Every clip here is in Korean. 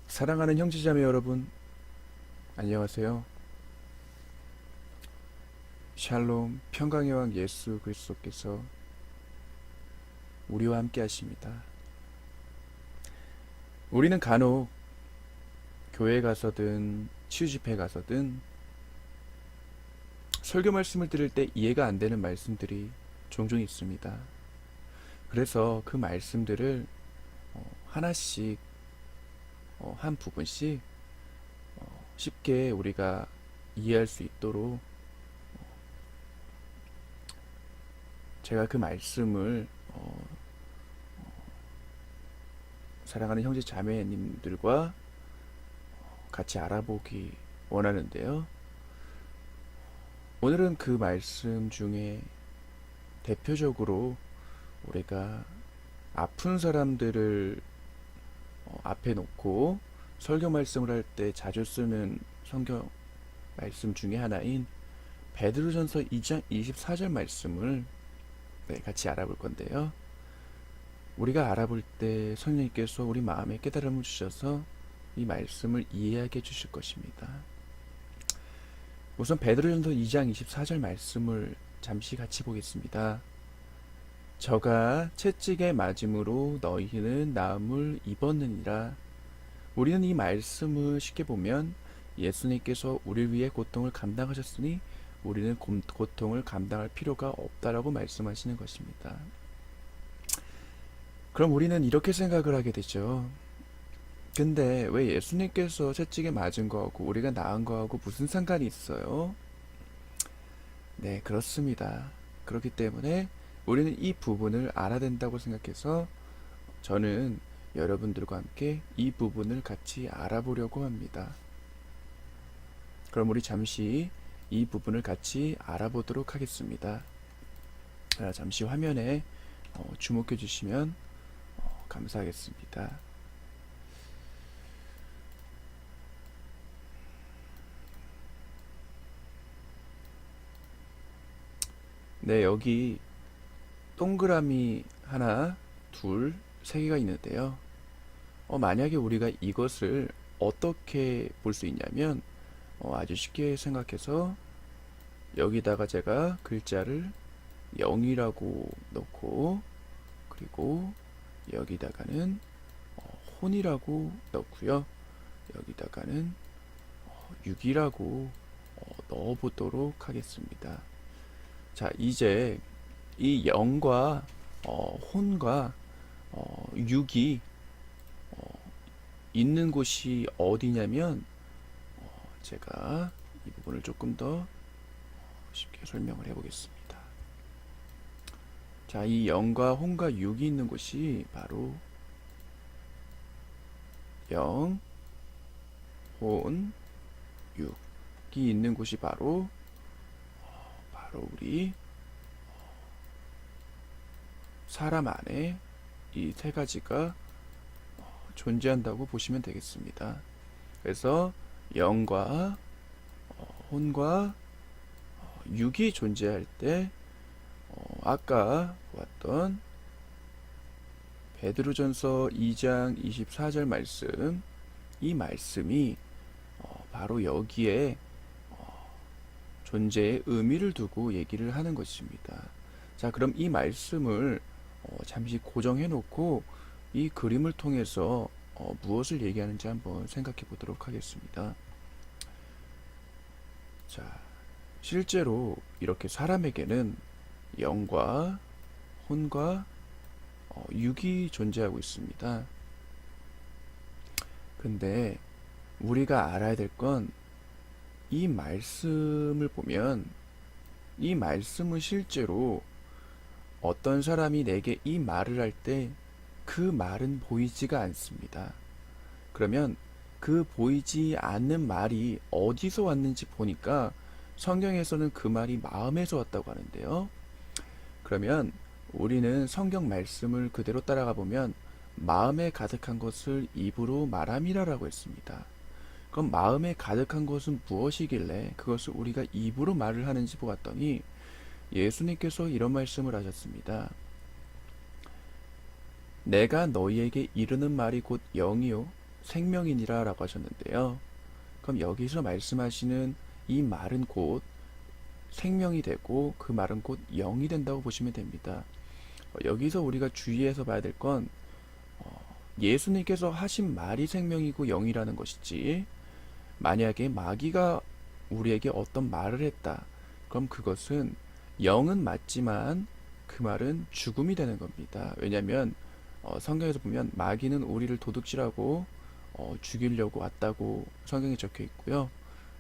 사랑하는 형제자매 여러분, 안녕하세요. 샬롬, 평강의 왕 예수 그리스도께서 우리와 함께 하십니다. 우리는 간혹 교회에 가서든 치유 집회에 가서든 설교 말씀을 들을 때 이해가 안 되는 말씀들이 종종 있습니다. 그래서 그 말씀들을 하나씩 한 부분씩 쉽게 우리가 이해할 수 있도록 제가 그 말씀을 사랑하는 형제 자매님들과 같이 알아보기 원하는데요. 오늘은 그 말씀 중에 대표적으로 우리가 아픈 사람들을 앞에 놓고 설교 말씀을 할 때 자주 쓰는 성경 말씀 중에 하나인 베드로전서 2장 24절 말씀을 같이 알아볼 건데요. 우리가 알아볼 때 성령님께서 우리 마음에 깨달음을 주셔서 이 말씀을 이해하게 해주실 것입니다. 우선 베드로전서 2장 24절 말씀을 잠시 같이 보겠습니다. 저가 채찍에 맞음으로 너희는 나음을 입었느니라. 우리는 이 말씀을 쉽게 보면 예수님께서 우리를 위해 고통을 감당하셨으니 우리는 고통을 감당할 필요가 없다라고 말씀하시는 것입니다. 그럼 우리는 이렇게 생각을 하게 되죠. 근데 왜 예수님께서 채찍에 맞은 거하고 우리가 나은 거하고 무슨 상관이 있어요? 네, 그렇습니다. 그렇기 때문에 우리는 이 부분을 알아야 된다고 생각해서 저는 여러분들과 함께 이 부분을 같이 알아보려고 합니다. 그럼 우리 잠시 이 부분을 같이 알아보도록 하겠습니다. 잠시 화면에 주목해 주시면 감사하겠습니다. 네, 여기 동그라미 하나, 둘, 세 개가 있는데요. 만약에 우리가 이것을 어떻게 볼 수 있냐면 아주 쉽게 생각해서 여기다가 제가 글자를 0이라고 넣고 그리고 여기다가는 혼이라고 넣고요. 여기다가는 6이라고 넣어보도록 하겠습니다. 자, 이제 이 0과 혼과 6이 있는 곳이 어디냐면 제가 이 부분을 조금 더 쉽게 설명을 해보겠습니다. 자, 이 0과 혼과 6이 있는 곳이 바로 0, 혼, 6이 있는 곳이 바로 우리 사람 안에 이 세 가지가 존재한다고 보시면 되겠습니다. 그래서 0과 혼과 6이 존재할 때 아까 보았던 베드로전서 2장 24절 말씀, 이 말씀이 바로 여기에 존재의 의미를 두고 얘기를 하는 것입니다. 자, 그럼 이 말씀을 잠시 고정해 놓고 이 그림을 통해서 무엇을 얘기하는지 한번 생각해 보도록 하겠습니다. 자, 실제로 이렇게 사람에게는 영과 혼과 육이 존재하고 있습니다. 근데 우리가 알아야 될 건 이 말씀을 보면 이 말씀은 실제로 어떤 사람이 내게 이 말을 할 때 그 말은 보이지가 않습니다. 그러면 그 보이지 않는 말이 어디서 왔는지 보니까 성경에서는 그 말이 마음에서 왔다고 하는데요. 그러면 우리는 성경 말씀을 그대로 따라가 보면 마음에 가득한 것을 입으로 말함이라고 했습니다. 그럼 마음에 가득한 것은 무엇이길래 그것을 우리가 입으로 말을 하는지 보았더니 예수님께서 이런 말씀을 하셨습니다. 내가 너희에게 이르는 말이 곧 영이요 생명이니라 라고 하셨는데요. 그럼 여기서 말씀하시는 이 말은 곧 생명이 되고 그 말은 곧 영이 된다고 보시면 됩니다. 여기서 우리가 주의해서 봐야 될 건 예수님께서 하신 말이 생명이고 영이라는 것이지, 만약에 마귀가 우리에게 어떤 말을 했다, 그럼 그것은 영은 맞지만 그 말은 죽음이 되는 겁니다. 왜냐하면 성경에서 보면 마귀는 우리를 도둑질하고 죽이려고 왔다고 성경에 적혀 있고요.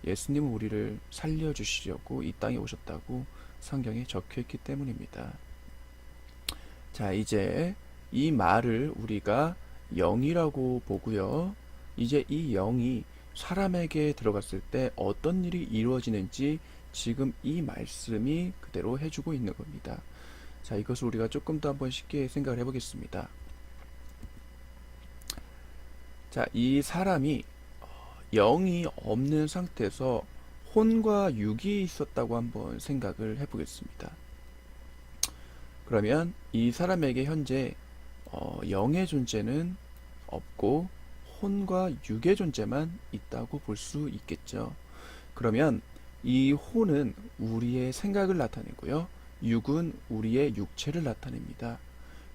예수님은 우리를 살려주시려고 이 땅에 오셨다고 성경에 적혀 있기 때문입니다. 자, 이제 이 말을 우리가 영이라고 보고요. 이제 이 영이 사람에게 들어갔을 때 어떤 일이 이루어지는지 지금 이 말씀이 그대로 해주고 있는 겁니다. 자, 이것을 우리가 조금 더 한번 쉽게 생각을 해보겠습니다. 자, 이 사람이 영이 없는 상태에서 혼과 육이 있었다고 한번 생각을 해보겠습니다. 그러면 이 사람에게 현재 영의 존재는 없고 혼과 육의 존재만 있다고 볼 수 있겠죠. 그러면 이 혼은 우리의 생각을 나타내고요. 육은 우리의 육체를 나타냅니다.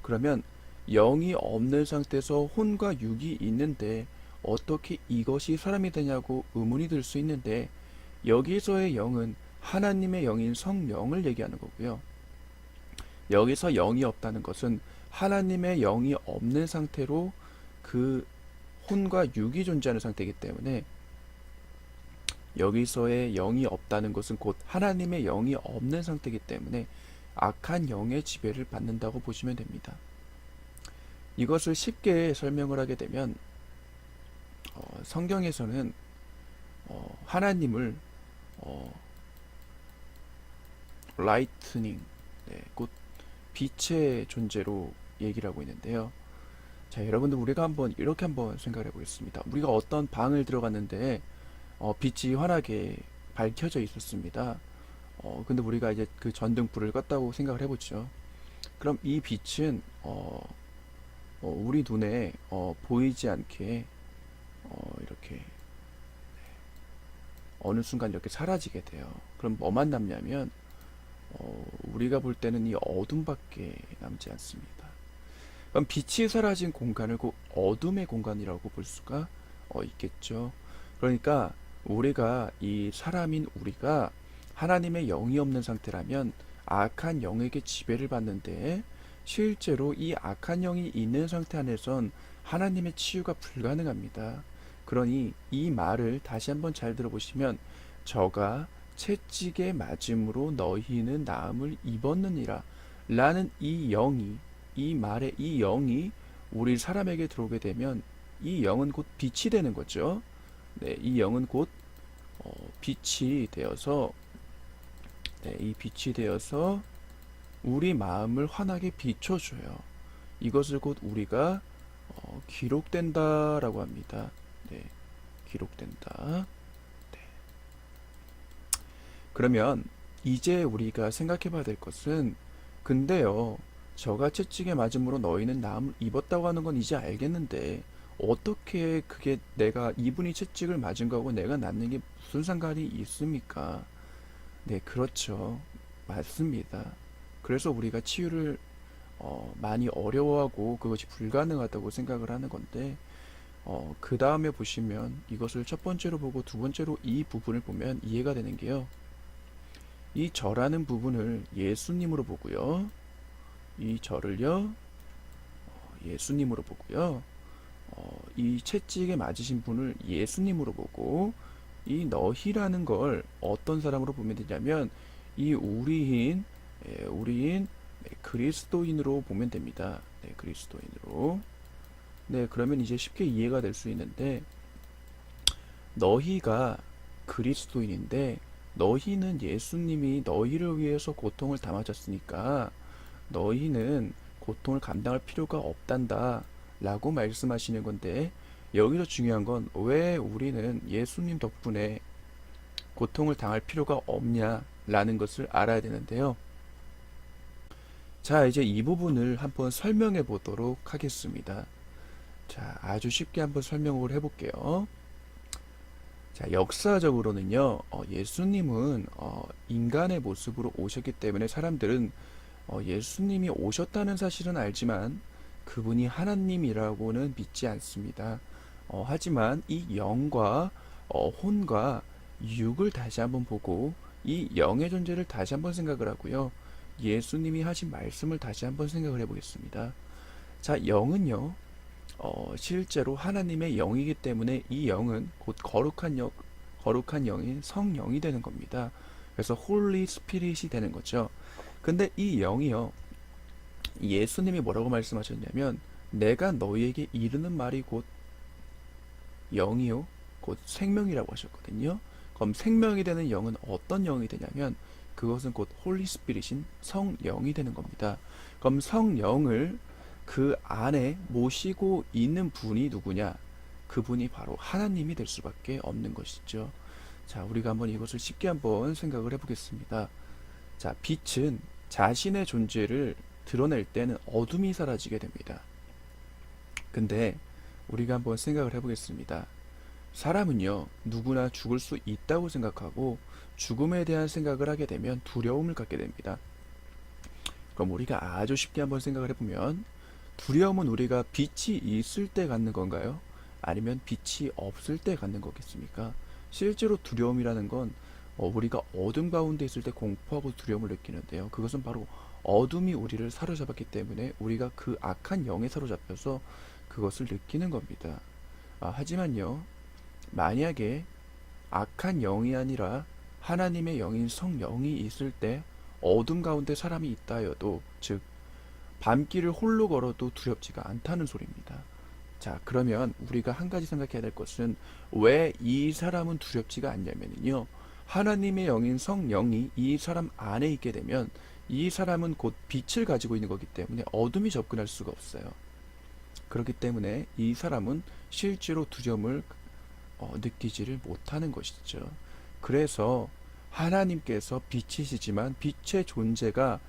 그러면 영이 없는 상태에서 혼과 육이 있는데 어떻게 이것이 사람이 되냐고 의문이 들 수 있는데, 여기서의 영은 하나님의 영인 성령을 얘기하는 거고요. 여기서 영이 없다는 것은 하나님의 영이 없는 상태로 그 혼과 육이 존재하는 상태이기 때문에, 여기서의 영이 없다는 것은 곧 하나님의 영이 없는 상태이기 때문에 악한 영의 지배를 받는다고 보시면 됩니다. 이것을 쉽게 설명을 하게 되면 성경에서는 하나님을 라이트닝, 곧 빛의 존재로 얘기를 하고 있는데요. 자, 여러분들, 우리가 이렇게 한번 생각해 보겠습니다. 우리가 어떤 방을 들어갔는데 빛이 환하게 밝혀져 있었습니다. 근데 우리가 이제 그 전등 불을 껐다고 생각을 해보죠. 그럼 이 빛은 우리 눈에 보이지 않게 이렇게 어느 순간 이렇게 사라지게 돼요. 그럼 뭐만 남냐면 우리가 볼 때는 이 어둠밖에 남지 않습니다. 그럼 빛이 사라진 공간을 그 어둠의 공간이라고 볼 수가 있겠죠. 그러니까 우리가, 이 사람인 우리가 하나님의 영이 없는 상태라면 악한 영에게 지배를 받는데, 실제로 이 악한 영이 있는 상태 안에선 하나님의 치유가 불가능합니다. 그러니 이 말을 다시 한번 잘 들어보시면, 저가 채찍에 맞음으로 너희는 나음을 입었느니라 라는 이 말의 이 영이 우리 사람에게 들어오게 되면 이 영은 곧 빛이 되는 거죠. 네, 이 영은 곧 빛이 되어서, 이 빛이 되어서 우리 마음을 환하게 비춰줘요. 이것을 곧 우리가 기록된다라고 합니다. 네, 기록된다. 네. 그러면 이제 우리가 생각해 봐야 될 것은, 근데요, 저가 채찍에 맞음으로 너희는 나음을 입었다고 하는 건 이제 알겠는데, 어떻게 그게 내가 이분이 채찍을 맞은 거고 내가 낫는 게 무슨 상관이 있습니까? 네, 그렇죠. 맞습니다. 그래서 우리가 치유를 많이 어려워하고 그것이 불가능하다고 생각을 하는 건데, 그 다음에 보시면 이것을 첫 번째로 보고 두 번째로 이 부분을 보면 이해가 되는 게요. 이 저라는 부분을 예수님으로 보고요. 이 저를요, 예수님으로 보고요. 이 채찍에 맞으신 분을 예수님으로 보고, 이 너희라는 걸 어떤 사람으로 보면 되냐면 이 우리인 그리스도인으로 보면 됩니다. 네, 그리스도인으로. 네, 그러면 이제 쉽게 이해가 될 수 있는데, 너희가 그리스도인인데 너희는 예수님이 너희를 위해서 고통을 담아졌으니까 너희는 고통을 감당할 필요가 없단다 라고 말씀하시는 건데, 여기서 중요한 건 왜 우리는 예수님 덕분에 고통을 당할 필요가 없냐라는 것을 알아야 되는데요. 자, 이제 이 부분을 한번 설명해 보도록 하겠습니다. 자, 아주 쉽게 한번 설명을 해볼게요. 자, 역사적으로는요, 예수님은 인간의 모습으로 오셨기 때문에 사람들은 예수님이 오셨다는 사실은 알지만 그분이 하나님이라고는 믿지 않습니다. 하지만 이 영과 혼과 육을 다시 한번 보고 이 영의 존재를 다시 한번 생각을 하고요. 예수님이 하신 말씀을 다시 한번 생각을 해보겠습니다. 자, 영은요, 실제로 하나님의 영이기 때문에 이 영은 곧 거룩한 영인 성령이 되는 겁니다. 그래서 홀리 스피릿이 되는 거죠. 근데 이 영이요, 예수님이 뭐라고 말씀하셨냐면 내가 너희에게 이르는 말이 곧 영이요 곧 생명이라고 하셨거든요. 그럼 생명이 되는 영은 어떤 영이 되냐면 그것은 곧 홀리 스피릿인 성령이 되는 겁니다. 그럼 성령을 그 안에 모시고 있는 분이 누구냐? 그분이 바로 하나님이 될 수밖에 없는 것이죠. 자, 우리가 한번 이것을 쉽게 한번 생각을 해보겠습니다. 자, 빛은 자신의 존재를 드러낼 때는 어둠이 사라지게 됩니다. 근데 우리가 한번 생각을 해보겠습니다. 사람은요, 누구나 죽을 수 있다고 생각하고 죽음에 대한 생각을 하게 되면 두려움을 갖게 됩니다. 그럼 우리가 아주 쉽게 한번 생각을 해보면 두려움은 우리가 빛이 있을 때 갖는 건가요? 아니면 빛이 없을 때 갖는 거겠습니까? 실제로 두려움이라는 건 우리가 어둠 가운데 있을 때 공포하고 두려움을 느끼는데요. 그것은 바로 어둠이 우리를 사로잡았기 때문에 우리가 그 악한 영에 사로잡혀서 그것을 느끼는 겁니다. 하지만요, 만약에 악한 영이 아니라 하나님의 영인 성령이 있을 때 어둠 가운데 사람이 있다 하여도, 즉 밤길을 홀로 걸어도 두렵지가 않다는 소리입니다. 자, 그러면 우리가 한 가지 생각해야 될 것은 왜 이 사람은 두렵지가 않냐면요, 하나님의 영인 성령이 이 사람 안에 있게 되면 이 사람은 곧 빛을 가지고 있는 거기 때문에 어둠이 접근할 수가 없어요. 그렇기 때문에 이 사람은 실제로 두려움을 느끼지를 못하는 것이죠. 그래서 하나님께서 빛이시지만 빛의 존재가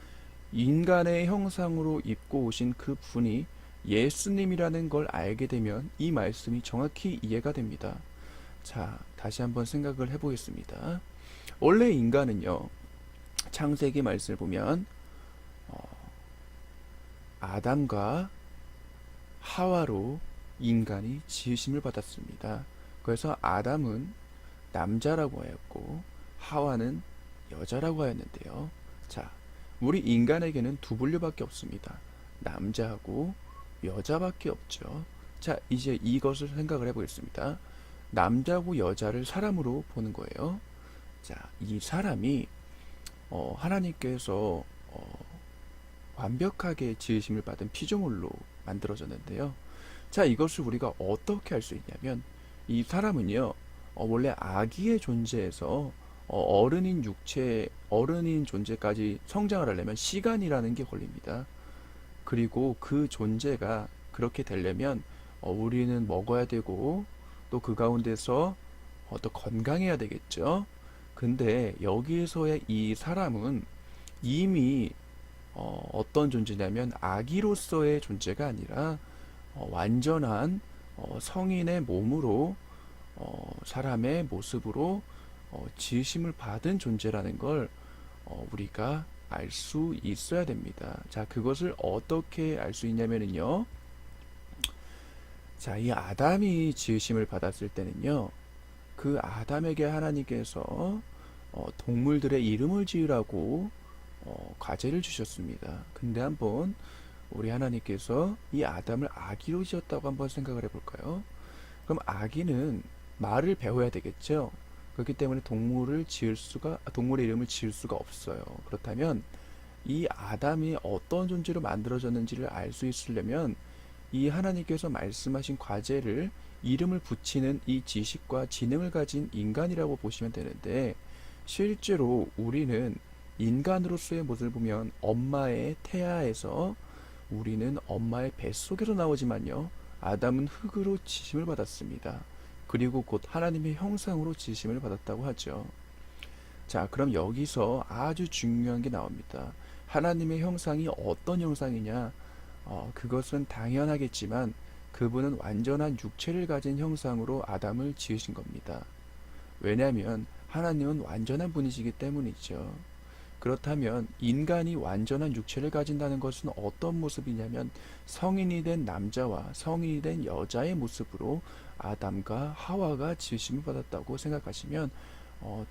인간의 형상으로 입고 오신 그 분이 예수님이라는 걸 알게 되면 이 말씀이 정확히 이해가 됩니다. 자, 다시 한번 생각을 해보겠습니다. 원래 인간은요, 창세기 말씀을 보면 아담과 하와로 인간이 지으심을 받았습니다. 그래서 아담은 남자라고 하였고 하와는 여자라고 하였는데요. 자, 우리 인간에게는 두 분류밖에 없습니다. 남자하고 여자밖에 없죠. 자, 이제 이것을 생각을 해보겠습니다. 남자고 여자를 사람으로 보는 거예요. 자, 이 사람이 하나님께서 완벽하게 지으심을 받은 피조물로 만들어졌는데요. 자, 이것을 우리가 어떻게 알 수 있냐면 이 사람은요, 원래 아기의 존재에서 어른인 존재까지 성장을 하려면 시간이라는 게 걸립니다. 그리고 그 존재가 그렇게 되려면 우리는 먹어야 되고 또 그 가운데서 또 건강해야 되겠죠. 근데 여기에서의 이 사람은 이미 어떤 존재냐면 아기로서의 존재가 아니라 완전한 성인의 몸으로 사람의 모습으로 지으심을 받은 존재라는 걸 우리가 알 수 있어야 됩니다. 자, 그것을 어떻게 알 수 있냐면요. 자, 이 아담이 지으심을 받았을 때는요, 그 아담에게 하나님께서 동물들의 이름을 지으라고 과제를 주셨습니다. 근데 한번 우리 하나님께서 이 아담을 아기로 지었다고 한번 생각을 해볼까요? 그럼 아기는 말을 배워야 되겠죠. 그렇기 때문에 동물의 이름을 지을 수가 없어요. 그렇다면 이 아담이 어떤 존재로 만들어졌는지를 알 수 있으려면 이 하나님께서 말씀하신 과제를 이름을 붙이는 이 지식과 지능을 가진 인간이라고 보시면 되는데, 실제로 우리는 인간으로서의 모습을 보면 엄마의 태아에서 우리는 엄마의 뱃속에서 나오지만요, 아담은 흙으로 지심을 받았습니다. 그리고 곧 하나님의 형상으로 지심을 받았다고 하죠. 자, 그럼 여기서 아주 중요한 게 나옵니다. 하나님의 형상이 어떤 형상이냐? 그것은 당연하겠지만 그분은 완전한 육체를 가진 형상으로 아담을 지으신 겁니다. 왜냐하면 하나님은 완전한 분이시기 때문이죠. 그렇다면 인간이 완전한 육체를 가진다는 것은 어떤 모습이냐면 성인이 된 남자와 성인이 된 여자의 모습으로 아담과 하와가 지으심을 받았다고 생각하시면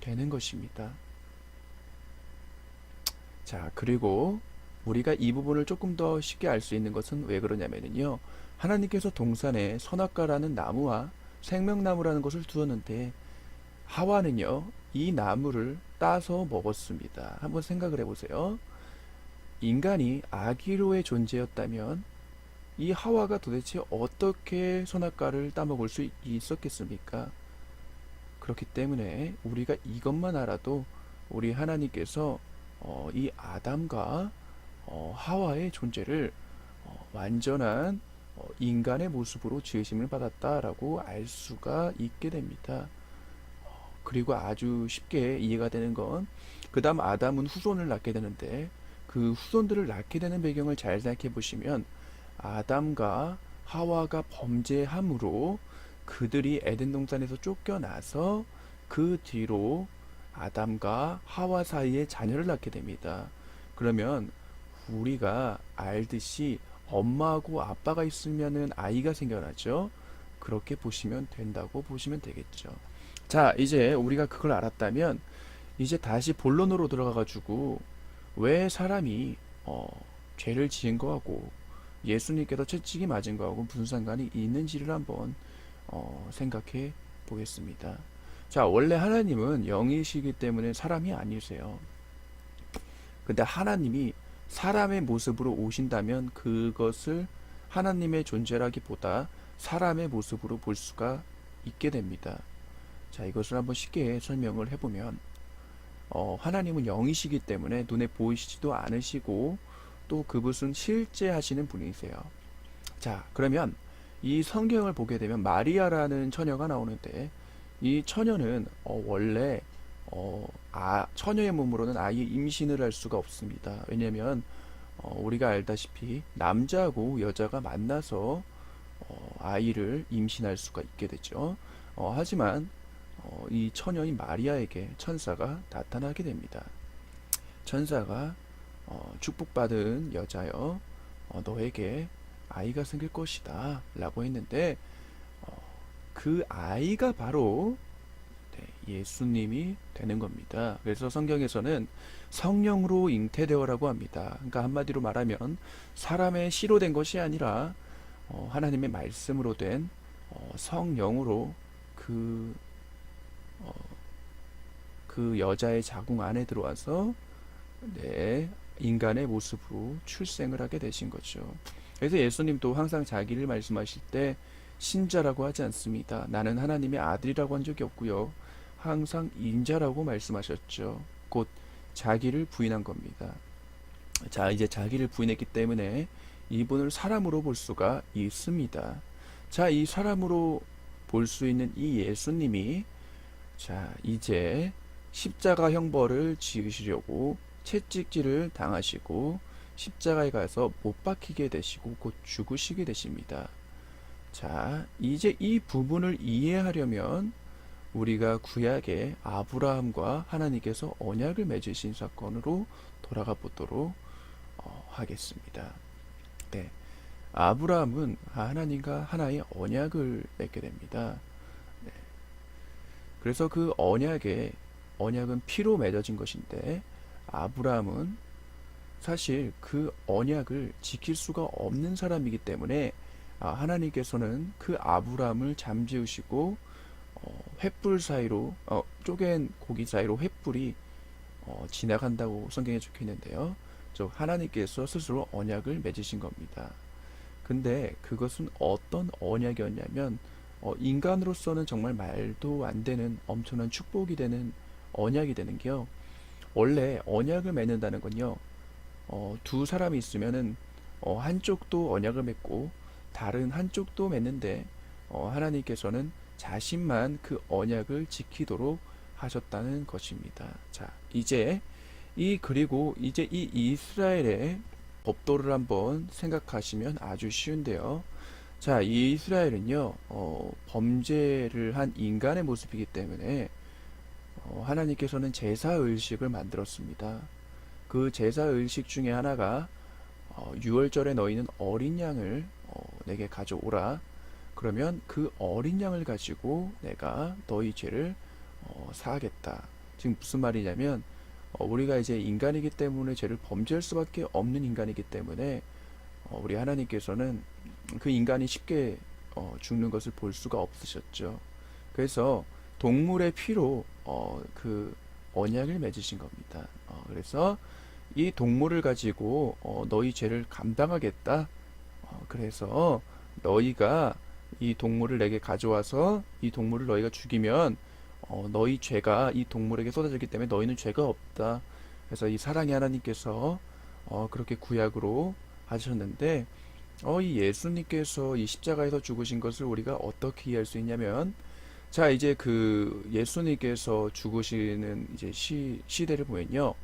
되는 것입니다. 자, 그리고 우리가 이 부분을 조금 더 쉽게 알 수 있는 것은 왜 그러냐면요. 하나님께서 동산에 선악과라는 나무와 생명나무라는 것을 두었는데 하와는요, 이 나무를 따서 먹었습니다. 한번 생각을 해보세요. 인간이 아기로의 존재였다면 이 하와가 도대체 어떻게 선악과를 따먹을 수 있었겠습니까? 그렇기 때문에 우리가 이것만 알아도 우리 하나님께서 이 아담과 하와의 존재를 완전한 인간의 모습으로 지으심을 받았다라고 알 수가 있게 됩니다. 그리고 아주 쉽게 이해가 되는 건, 그 다음 아담은 후손을 낳게 되는데 그 후손들을 낳게 되는 배경을 잘 생각해 보시면 아담과 하와가 범죄함으로 그들이 에덴 동산에서 쫓겨나서 그 뒤로 아담과 하와 사이에 자녀를 낳게 됩니다. 그러면 우리가 알듯이 엄마하고 아빠가 있으면은 아이가 생겨나죠. 그렇게 보시면 된다고 보시면 되겠죠. 자, 이제 우리가 그걸 알았다면 이제 다시 본론으로 들어가가지고 왜 사람이 죄를 지은 거하고 예수님께서 채찍이 맞은 거하고 무슨 상관이 있는지를 한번 생각해 보겠습니다. 자, 원래 하나님은 영이시기 때문에 사람이 아니세요. 근데 하나님이 사람의 모습으로 오신다면 그것을 하나님의 존재라기보다 사람의 모습으로 볼 수가 있게 됩니다. 자, 이것을 한번 쉽게 설명을 해보면, 하나님은 영이시기 때문에 눈에 보이시지도 않으시고, 또 그것은 실제 하시는 분이세요. 자, 그러면 이 성경을 보게 되면 마리아라는 처녀가 나오는데, 이 처녀는 원래 처녀의 몸으로는 아예 임신을 할 수가 없습니다. 왜냐하면 우리가 알다시피 남자하고 여자가 만나서 아이를 임신할 수가 있게 되죠. 하지만 이 처녀인 마리아에게 천사가 나타나게 됩니다. 천사가 축복받은 여자여, 너에게 아이가 생길 것이다 라고 했는데 그 아이가 바로 예수님이 되는 겁니다. 그래서 성경에서는 성령으로 잉태되어라고 합니다. 그러니까 한마디로 말하면 사람의 씨로 된 것이 아니라 하나님의 말씀으로 된 성령으로 그, 어, 그 여자의 자궁 안에 들어와서 인간의 모습으로 출생을 하게 되신 거죠. 그래서 예수님도 항상 자기를 말씀하실 때 신자라고 하지 않습니다. 나는 하나님의 아들이라고 한 적이 없고요. 항상 인자라고 말씀하셨죠. 곧 자기를 부인한 겁니다. 자, 이제 자기를 부인했기 때문에 이분을 사람으로 볼 수가 있습니다. 자, 이 사람으로 볼 수 있는 이 예수님이 자, 이제 십자가 형벌을 지으시려고 채찍질을 당하시고 십자가에 가서 못 박히게 되시고 곧 죽으시게 되십니다. 자, 이제 이 부분을 이해하려면 우리가 구약의 아브라함과 하나님께서 언약을 맺으신 사건으로 돌아가 보도록 하겠습니다. 네, 아브라함은 하나님과 하나의 언약을 맺게 됩니다. 네, 그래서 그 언약은 피로 맺어진 것인데 아브라함은 사실 그 언약을 지킬 수가 없는 사람이기 때문에 하나님께서는 그 아브라함을 잠재우시고 횃불 사이로 쪼갠 고기 사이로 횃불이 지나간다고 성경에 적혀 있는데요. 즉 하나님께서 스스로 언약을 맺으신 겁니다. 근데 그것은 어떤 언약이었냐면 인간으로서는 정말 말도 안 되는 엄청난 축복이 되는 언약이 되는 게요. 원래 언약을 맺는다는 건요. 두 사람이 있으면은 한쪽도 언약을 맺고 다른 한쪽도 맺는데 하나님께서는 자신만 그 언약을 지키도록 하셨다는 것입니다. 자, 그리고 이제 이 이스라엘의 법도를 한번 생각하시면 아주 쉬운데요. 자, 이 이스라엘은요, 범죄를 한 인간의 모습이기 때문에 하나님께서는 제사 의식을 만들었습니다. 그 제사 의식 중에 하나가 유월절에 너희는 어린 양을 내게 가져오라. 그러면 그 어린 양을 가지고 내가 너희 죄를 사하겠다. 지금 무슨 말이냐면 우리가 이제 인간이기 때문에 죄를 범죄할 수밖에 없는 인간이기 때문에 우리 하나님께서는 그 인간이 쉽게 죽는 것을 볼 수가 없으셨죠. 그래서 동물의 피로 그 언약을 맺으신 겁니다. 그래서 이 동물을 가지고 너희 죄를 감당하겠다. 그래서 너희가 이 동물을 내게 가져와서 이 동물을 너희가 죽이면 너희 죄가 이 동물에게 쏟아지기 때문에 너희는 죄가 없다. 그래서 이 사랑의 하나님께서 그렇게 구약으로 하셨는데 이 예수님께서 이 십자가에서 죽으신 것을 우리가 어떻게 이해할 수 있냐면 자 이제 그 예수님께서 죽으시는 이제 시대를 보면요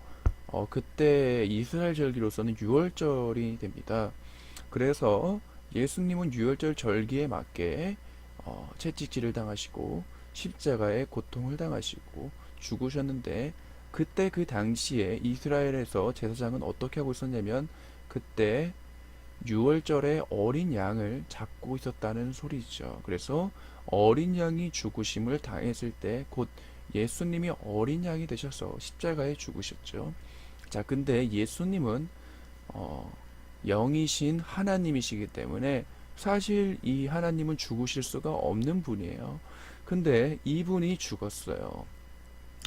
그때 이스라엘 절기로서는 유월절이 됩니다. 그래서 예수님은 유월절 절기에 맞게 채찍질을 당하시고 십자가의 고통을 당하시고 죽으셨는데 그때 그 당시에 이스라엘에서 제사장은 어떻게 하고 있었냐면 그때 유월절에 어린 양을 잡고 있었다는 소리죠. 그래서 어린 양이 죽으심을 당했을 때 곧 예수님이 어린 양이 되셔서 십자가에 죽으셨죠. 자, 근데 예수님은 어, 영이신 하나님이시기 때문에 사실 이 하나님은 죽으실 수가 없는 분이에요. 근데 이분이 죽었어요.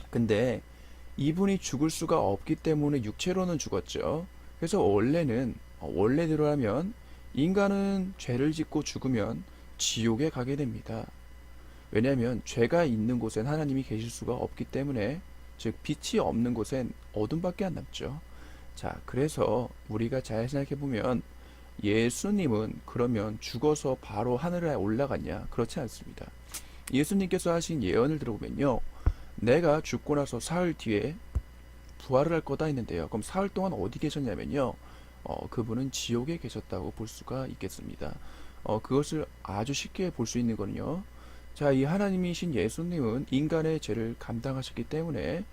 근데 이분이 죽을 수가 없기 때문에 육체로는 죽었죠. 그래서 원래는 원래대로 하면 인간은 죄를 짓고 죽으면 지옥에 가게 됩니다. 왜냐하면 죄가 있는 곳엔 하나님이 계실 수가 없기 때문에 즉 빛이 없는 곳엔 어둠밖에 안 남죠. 자, 그래서 우리가 잘 생각해 보면 예수님은 그러면 죽어서 바로 하늘에 올라갔냐? 그렇지 않습니다. 예수님께서 하신 예언을 들어보면요. 내가 죽고 나서 사흘 뒤에 부활을 할 거다 했는데요. 그럼 사흘 동안 어디 계셨냐면요. 그분은 지옥에 계셨다고 볼 수가 있겠습니다. 그것을 아주 쉽게 볼 수 있는 거는요. 자, 이 하나님이신 예수님은 인간의 죄를 감당하셨기 때문에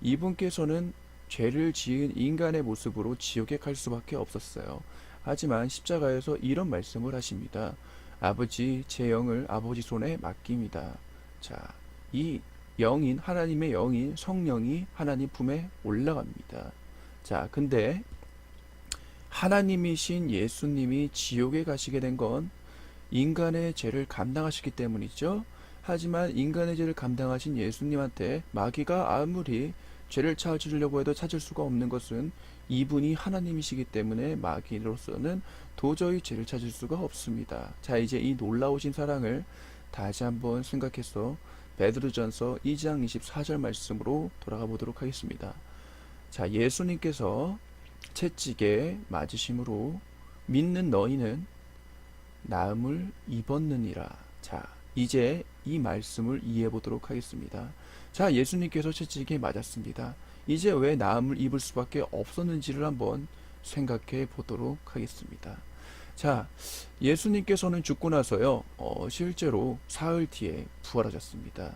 이분께서는 죄를 지은 인간의 모습으로 지옥에 갈 수밖에 없었어요. 하지만 십자가에서 이런 말씀을 하십니다. 아버지, 제 영을 아버지 손에 맡깁니다. 자, 이 영인, 하나님의 영인 성령이 하나님 품에 올라갑니다. 자, 근데 하나님이신 예수님이 지옥에 가시게 된 건 인간의 죄를 감당하시기 때문이죠. 하지만 인간의 죄를 감당하신 예수님한테 마귀가 아무리 죄를 찾으려고 해도 찾을 수가 없는 것은 이분이 하나님이시기 때문에 마귀로서는 도저히 죄를 찾을 수가 없습니다. 자, 이제 이 놀라우신 사랑을 다시 한번 생각해서 베드로전서 2장 24절 말씀으로 돌아가 보도록 하겠습니다. 자, 예수님께서 채찍에 맞으심으로 믿는 너희는 나음을 입었느니라. 자, 이제 이 말씀을 이해해 보도록 하겠습니다. 자, 예수님께서 채찍에 맞았습니다. 이제 왜 나음을 입을 수밖에 없었는지를 한번 생각해 보도록 하겠습니다. 자, 예수님께서는 죽고 나서요, 실제로 사흘 뒤에 부활하셨습니다.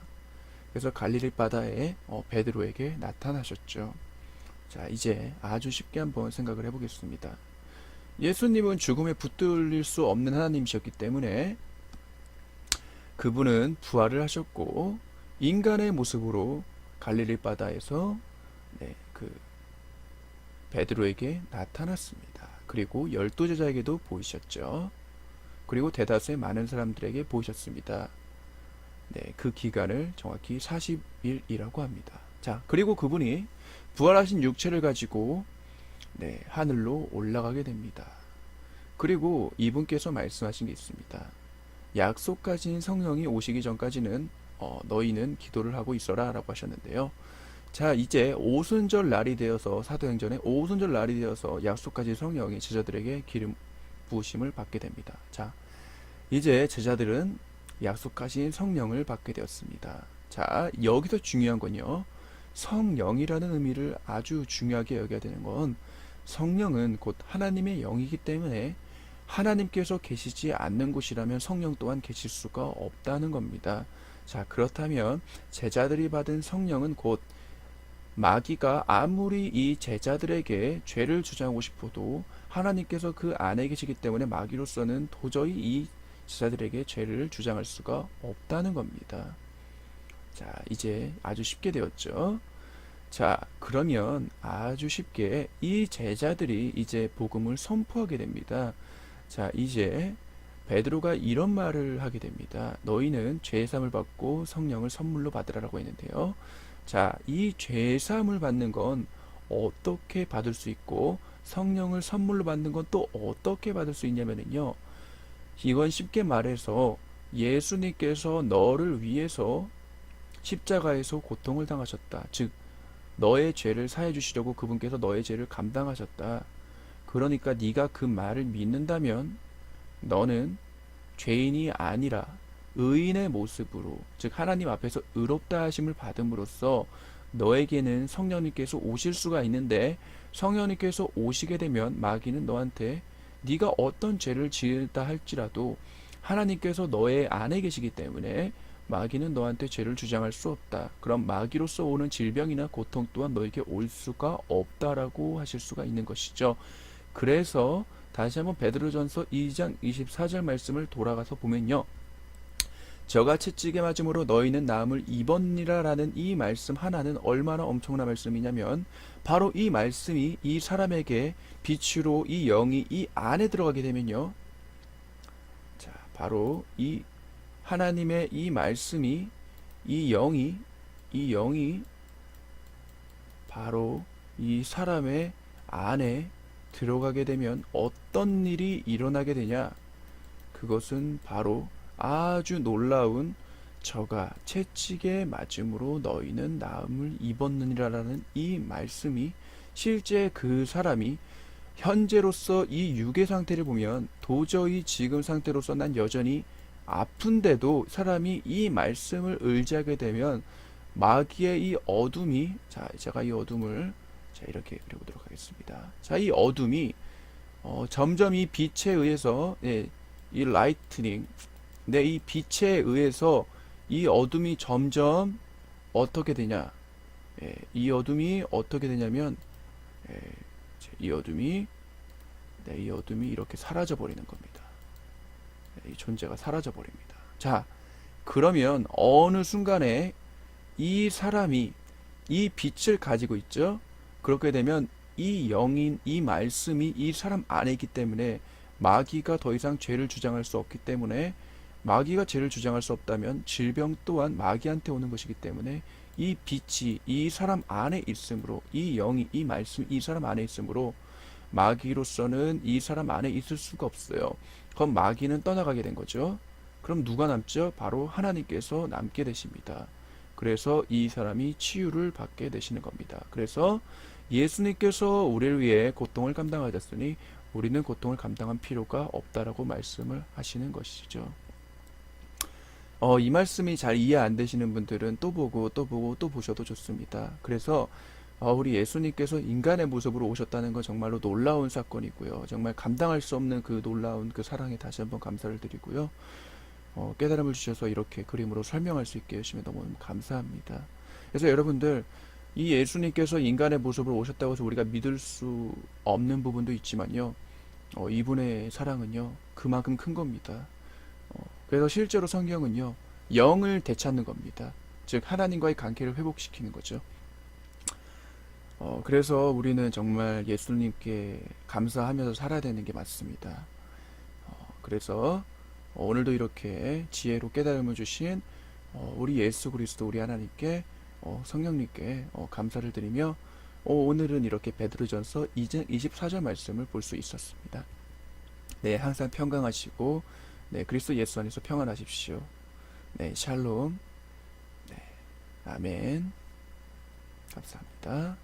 그래서 갈릴리 바다에 베드로에게 나타나셨죠. 자, 이제 아주 쉽게 한번 생각을 해보겠습니다. 예수님은 죽음에 붙들릴 수 없는 하나님이셨기 때문에 그분은 부활을 하셨고 인간의 모습으로 갈릴리 바다에서 그 베드로에게 나타났습니다. 그리고 12제자에게도 보이셨죠. 그리고 대다수의 많은 사람들에게 보이셨습니다. 그 기간을 정확히 40일이라고 합니다. 자, 그리고 그분이 부활하신 육체를 가지고 하늘로 올라가게 됩니다. 그리고 이분께서 말씀하신 게 있습니다. 약속하신 성령이 오시기 전까지는 너희는 기도를 하고 있어라 라고 하셨는데요. 자, 이제 오순절 날이 되어서 사도행전에 오순절 날이 되어서 약속하신 성령이 제자들에게 기름 부으심을 받게 됩니다. 자, 이제 제자들은 약속하신 성령을 받게 되었습니다. 자, 여기서 중요한 건요. 성령이라는 의미를 아주 중요하게 여겨야 되는 건 성령은 곧 하나님의 영이기 때문에 하나님께서 계시지 않는 곳이라면 성령 또한 계실 수가 없다는 겁니다. 자, 그렇다면 제자들이 받은 성령은 곧 마귀가 아무리 이 제자들에게 죄를 주장하고 싶어도 하나님께서 그 안에 계시기 때문에 마귀로서는 도저히 이 제자들에게 죄를 주장할 수가 없다는 겁니다. 자, 이제 아주 쉽게 되었죠. 자, 그러면 아주 쉽게 이 제자들이 이제 복음을 선포하게 됩니다. 자, 이제 베드로가 이런 말을 하게 됩니다. 너희는 죄사함을 받고 성령을 선물로 받으라라고 했는데요. 자, 이 죄사함을 받는 건 어떻게 받을 수 있고 성령을 선물로 받는 건 또 어떻게 받을 수 있냐면요. 이건 쉽게 말해서 예수님께서 너를 위해서 십자가에서 고통을 당하셨다. 즉 너의 죄를 사해 주시려고 그분께서 너의 죄를 감당하셨다. 그러니까 네가 그 말을 믿는다면 너는 죄인이 아니라 의인의 모습으로, 즉 하나님 앞에서 의롭다 하심을 받음으로써 너에게는 성령님께서 오실 수가 있는데, 성령님께서 오시게 되면 마귀는 너한테 네가 어떤 죄를 지었다 할지라도 하나님께서 너의 안에 계시기 때문에 마귀는 너한테 죄를 주장할 수 없다. 그럼 마귀로서 오는 질병이나 고통 또한 너에게 올 수가 없다라고 하실 수가 있는 것이죠. 그래서 다시 한번 베드로전서 2장 24절 말씀을 돌아가서 보면요. 저가 채찍에 맞음으로 너희는 나음을 입었니라 라는 이 말씀 하나는 얼마나 엄청난 말씀이냐면 바로 이 말씀이 이 사람에게 빛으로 이 영이 이 안에 들어가게 되면요. 자, 바로 이 하나님의 이 말씀이 이 영이 바로 이 사람의 안에 들어가게 되면 어떤 일이 일어나게 되냐? 그것은 바로 아주 놀라운 저가 채찍에 맞음으로 너희는 나음을 입었느니라라는 이 말씀이 실제 그 사람이 현재로서 이 육의 상태를 보면 도저히 지금 상태로서 난 여전히 아픈데도 사람이 이 말씀을 의지하게 되면 마귀의 이 어둠이, 자, 제가 이 어둠을 자, 이렇게 그려보도록 하겠습니다. 자, 이 어둠이 점점 이 빛에 의해서, 예, 이 라이트닝, 네, 이 빛에 의해서 이 어둠이 점점 어떻게 되냐? 예, 이 어둠이 어떻게 되냐면, 예, 이 어둠이, 네, 이 어둠이 이렇게 사라져 버리는 겁니다. 네, 이 존재가 사라져 버립니다. 자, 그러면 어느 순간에 이 사람이 이 빛을 가지고 있죠. 그렇게 되면 이 영인, 이 말씀이 이 사람 안에 있기 때문에 마귀가 더 이상 죄를 주장할 수 없기 때문에, 마귀가 죄를 주장할 수 없다면 질병 또한 마귀한테 오는 것이기 때문에 이 빛이 이 사람 안에 있으므로, 이 영이, 이 말씀이 이 사람 안에 있으므로 마귀로서는 이 사람 안에 있을 수가 없어요. 그럼 마귀는 떠나가게 된 거죠. 그럼 누가 남죠? 바로 하나님께서 남게 되십니다. 그래서 이 사람이 치유를 받게 되시는 겁니다. 그래서 예수님께서 우리를 위해 고통을 감당하셨으니 우리는 고통을 감당할 필요가 없다라고 말씀을 하시는 것이죠. 이 말씀이 잘 이해 안 되시는 분들은 또 보고 또 보고 또 보셔도 좋습니다. 그래서 우리 예수님께서 인간의 모습으로 오셨다는 건 정말로 놀라운 사건이고요. 정말 감당할 수 없는 그 놀라운 그 사랑에 다시 한번 감사를 드리고요. 깨달음을 주셔서 이렇게 그림으로 설명할 수 있게 해주시면 너무 감사합니다. 그래서 여러분들, 이 예수님께서 인간의 모습으로 오셨다고 해서 우리가 믿을 수 없는 부분도 있지만요. 이분의 사랑은요, 그만큼 큰 겁니다. 그래서 실제로 성경은요, 영을 되찾는 겁니다. 즉, 하나님과의 관계를 회복시키는 거죠. 그래서 우리는 정말 예수님께 감사하면서 살아야 되는 게 맞습니다. 그래서 오늘도 이렇게 지혜로 깨달음을 주신 우리 예수 그리스도 우리 하나님께, 성령님께 감사를 드리며 오늘은 이렇게 베드로전서 2장 24절 말씀을 볼 수 있었습니다. 네, 항상 평강하시고, 네, 그리스도 예수 안에서 평안하십시오. 네, 샬롬. 네, 아멘. 감사합니다.